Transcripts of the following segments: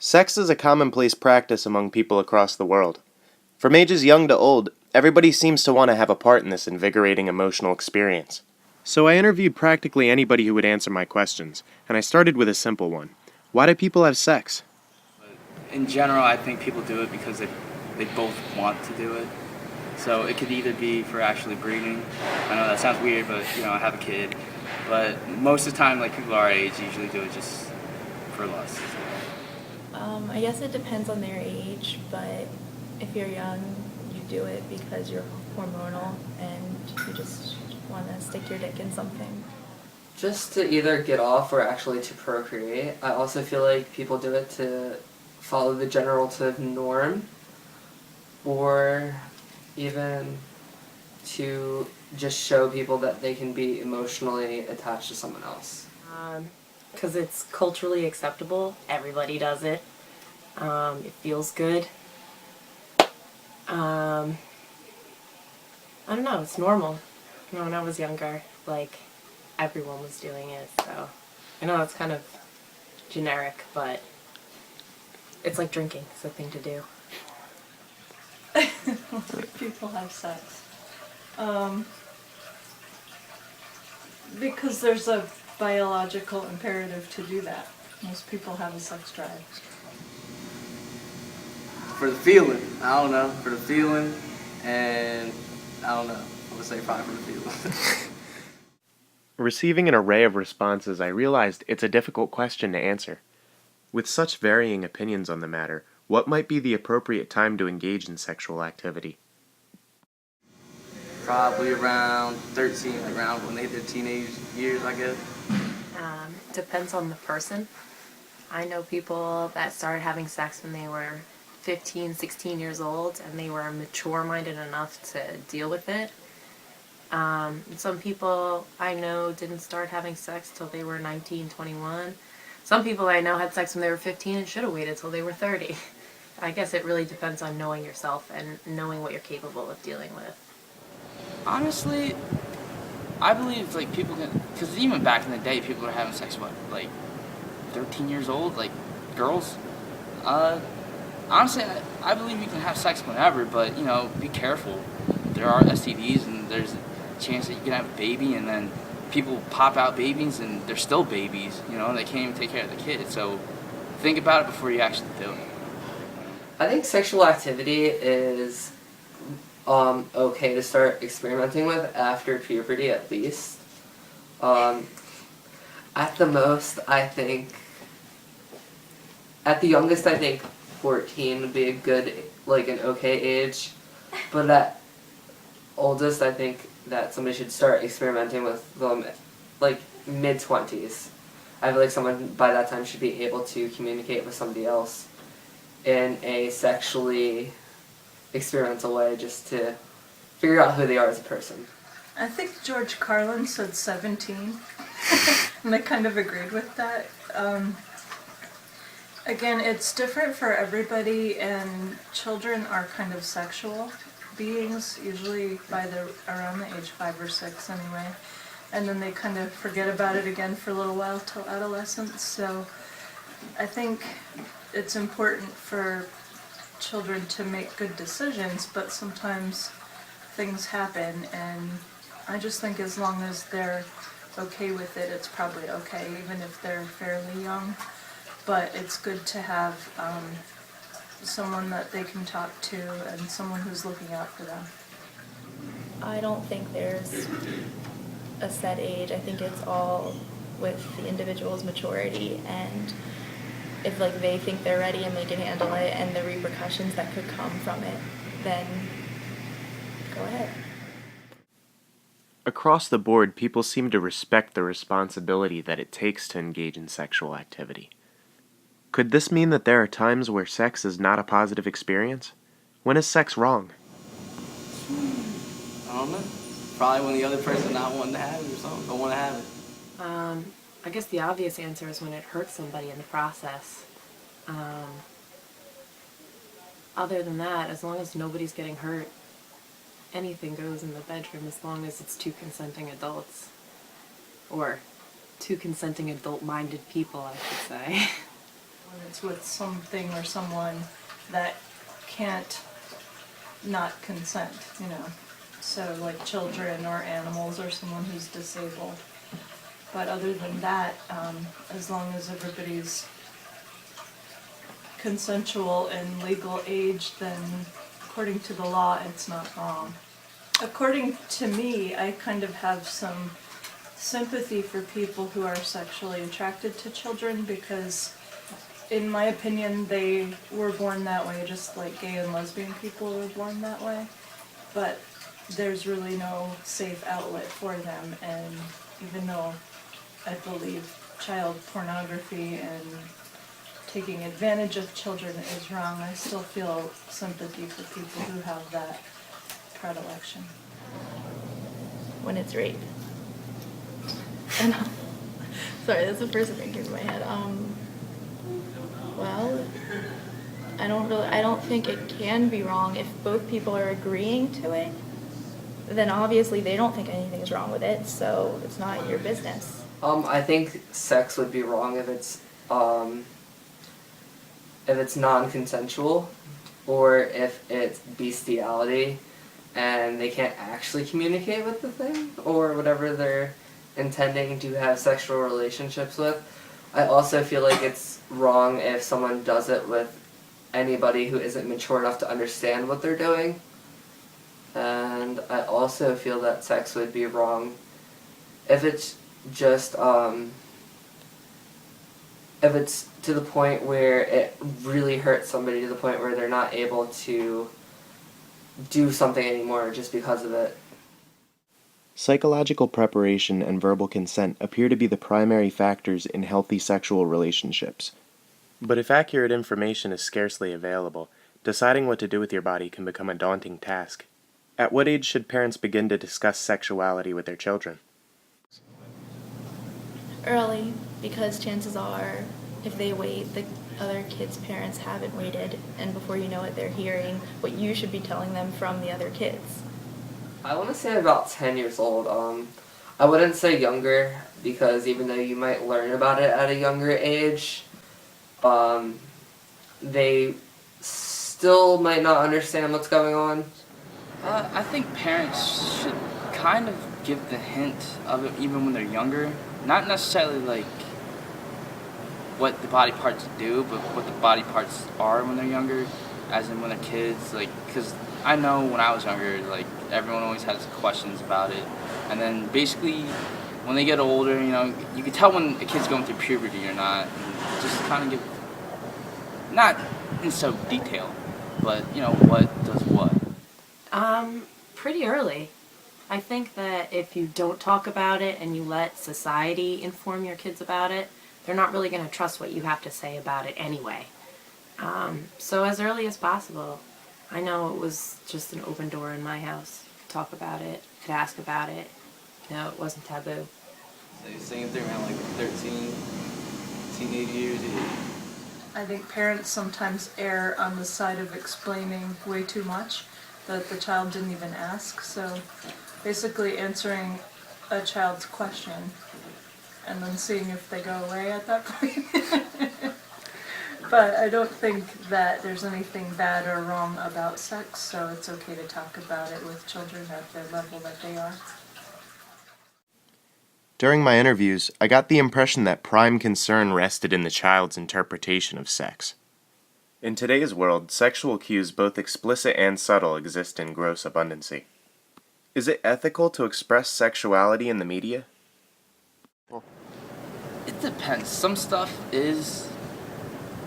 Sex is a commonplace practice among people across the world. From ages young to old, everybody seems to want to have a part in this invigorating emotional experience. So I interviewed practically anybody who would answer my questions, and I started with a simple one. Why do people have sex? In general, I think people do it because they both want to do it. So it could either be for actually breeding. I know that sounds weird, but I have a kid. But most of the time, like people our age usually do it just for lust. I guess it depends on their age, but if you're young, you do it because you're hormonal and you just want to stick your dick in something. Just to either get off or actually to procreate. I also feel like people do it to follow the generative norm, or even to just show people that they can be emotionally attached to someone else. Because it's culturally acceptable. Everybody does it. It feels good. I don't know, it's normal. When I was younger, everyone was doing it, so I know it's kind of generic, but it's like drinking. It's a thing to do. People have sex. Because there's a biological imperative to do that. Most people have a sex drive. For the feeling, I don't know. For the feeling, and I don't know. I would say probably for the feeling. Receiving an array of responses, I realized it's a difficult question to answer. With such varying opinions on the matter, what might be the appropriate time to engage in sexual activity? Probably around 13, around when they hit their teenage years, I guess. Depends on the person. I know people that started having sex when they were 15, 16 years old, and they were mature-minded enough to deal with it. Some people I know didn't start having sex till they were 19, 21. Some people I know had sex when they were 15 and should have waited till they were 30. I guess it really depends on knowing yourself and knowing what you're capable of dealing with. Honestly, I believe people can, because even back in the day, people were having sex 13 years old, girls. Honestly, I believe you can have sex whenever, but be careful. There are STDs, and there's a chance that you can have a baby, and then people pop out babies, and they're still babies. They can't even take care of the kid. So think about it before you actually do it. I think sexual activity is okay to start experimenting with after puberty, at least. At the most, I think, at the youngest, I think 14 would be a good, an okay age. But at oldest, I think that somebody should start experimenting with them, mid-20s. I feel like someone by that time should be able to communicate with somebody else in a sexually experimental way, just to figure out who they are as a person. I think George Carlin said 17, and I kind of agreed with that. Again, it's different for everybody, and children are kind of sexual beings, usually around the age 5 or 6 anyway, and then they kind of forget about it again for a little while till adolescence. So I think it's important for children to make good decisions, but sometimes things happen, and I just think as long as they're okay with it, it's probably okay, even if they're fairly young. But it's good to have someone that they can talk to and someone who's looking out for them. I don't think there's a set age. I think it's all with the individual's maturity, and if they think they're ready and they can handle it and the repercussions that could come from it, then go ahead. Across the board, people seem to respect the responsibility that it takes to engage in sexual activity. Could this mean that there are times where sex is not a positive experience? When is sex wrong? I don't know. Probably when the other person not wanting to have it or something, don't want to have it. I guess the obvious answer is when it hurts somebody in the process. Other than that, as long as nobody's getting hurt, anything goes in the bedroom as long as it's two consenting adults. Or two consenting adult-minded people, I should say. when it's with something or someone that can't not consent, you know. So like children or animals or someone who's disabled. But other than that, as long as everybody's consensual and legal age, then according to the law, it's not wrong. According to me, I kind of have some sympathy for people who are sexually attracted to children because, in my opinion, they were born that way, just like gay and lesbian people were born that way. But there's really no safe outlet for them, and even though I believe child pornography and taking advantage of children is wrong, I still feel sympathy for people who have that predilection. When it's rape. And, sorry, that's the first thing that came to my head. Well, I don't think it can be wrong if both people are agreeing to it. Then obviously they don't think anything's wrong with it, so it's not your business. I think sex would be wrong if it's non-consensual, or if it's bestiality and they can't actually communicate with the thing or whatever they're intending to have sexual relationships with. I also feel like it's wrong if someone does it with anybody who isn't mature enough to understand what they're doing. And I also feel that sex would be wrong if it's just, if it's to the point where it really hurts somebody to the point where they're not able to do something anymore just because of it. Psychological preparation and verbal consent appear to be the primary factors in healthy sexual relationships. But if accurate information is scarcely available, deciding what to do with your body can become a daunting task. At what age should parents begin to discuss sexuality with their children? Early, because chances are, if they wait, the other kids' parents haven't waited, and before you know it, they're hearing what you should be telling them from the other kids. I want to say about 10 years old. I wouldn't say younger, because even though you might learn about it at a younger age, they still might not understand what's going on. I think parents should kind of give the hint of it even when they're younger. Not necessarily like what the body parts do, but what the body parts are when they're younger, as in when they're kids. Like, because I know when I was younger, like, everyone always has questions about it. And then basically, when they get older, you know, you can tell when a kid's going through puberty or not. And just kind of give, not in so detail, but, you know, what does what. Pretty early. I think that if you don't talk about it and you let society inform your kids about it, they're not really going to trust what you have to say about it anyway. So as early as possible. I know it was just an open door in my house. Talk about it, could ask about it. No, it wasn't taboo. So you're saying they're around like 13, teenage years? I think parents sometimes err on the side of explaining way too much that the child didn't even ask. So basically answering a child's question and then seeing if they go away at that point. But I don't think that there's anything bad or wrong about sex, so it's okay to talk about it with children at the level that they are. During my interviews, I got the impression that prime concern rested in the child's interpretation of sex. In today's world, sexual cues, both explicit and subtle, exist in gross abundancy. Is it ethical to express sexuality in the media? It depends. Some stuff is,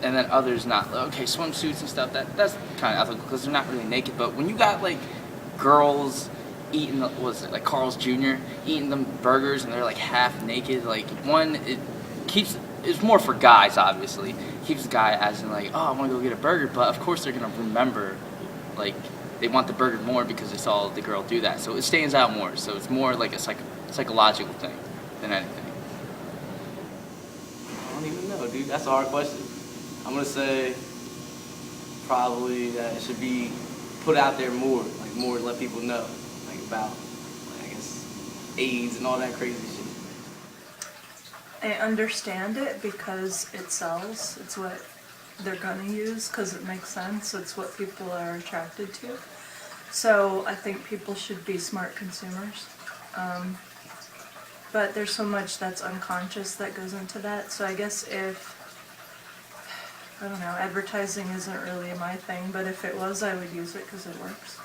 and then others not. Okay, swimsuits and stuff, that's kind of ethical because they're not really naked. But when you got like girls eating, like Carl's Jr. eating them burgers and they're like half naked, like it's more for guys, obviously. Keeps the guy as in like, oh, I want to go get a burger, but of course they're gonna remember, like they want the burger more because they saw the girl do that. So it stands out more. So it's more like a psychological thing than anything. I don't even know, dude. That's a hard question. I'm gonna say probably that it should be put out there more to let people know, like about, like, I guess, AIDS and all that crazy shit. I understand it because it sells. It's what they're gonna use because it makes sense. It's what people are attracted to. So I think people should be smart consumers. But there's so much that's unconscious that goes into that. So I guess if, I don't know, advertising isn't really my thing, but if it was, I would use it because it works.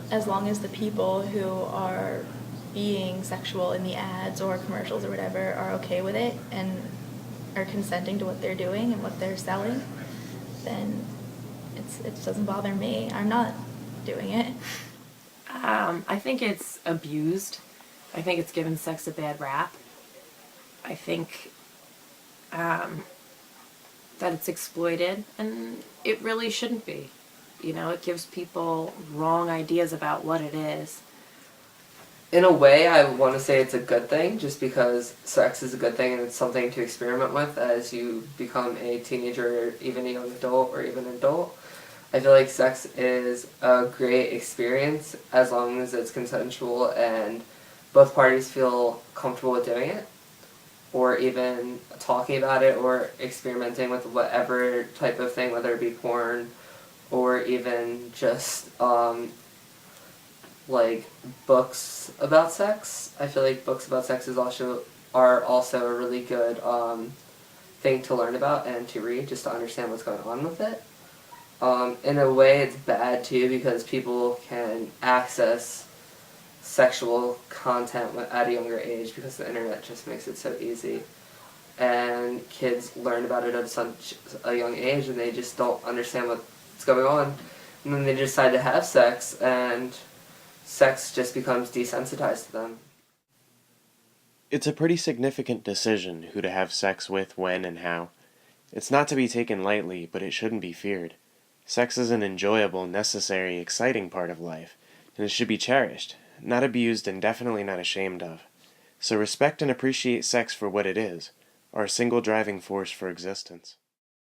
As long as the people who are being sexual in the ads or commercials or whatever are okay with it and are consenting to what they're doing and what they're selling, then it doesn't bother me. I'm not doing it. I think it's abused. I think it's given sex a bad rap. I think that it's exploited, and it really shouldn't be. You know, it gives people wrong ideas about what it is. In a way, I want to say it's a good thing, just because sex is a good thing and it's something to experiment with as you become a teenager, or even a young adult, or even an adult. I feel like sex is a great experience as long as it's consensual and both parties feel comfortable with doing it, or even talking about it, or experimenting with whatever type of thing, whether it be porn, or even just like books about sex. I feel like books about sex are also a really good thing to learn about and to read, just to understand what's going on with it. In a way, it's bad too because people can access sexual content at a younger age because the internet just makes it so easy. And kids learn about it at such a young age and they just don't understand what's going on. And then they decide to have sex, and sex just becomes desensitized to them. It's a pretty significant decision who to have sex with, when, and how. It's not to be taken lightly, but it shouldn't be feared. Sex is an enjoyable, necessary, exciting part of life, and it should be cherished, not abused, and definitely not ashamed of. So respect and appreciate sex for what it is, our single driving force for existence.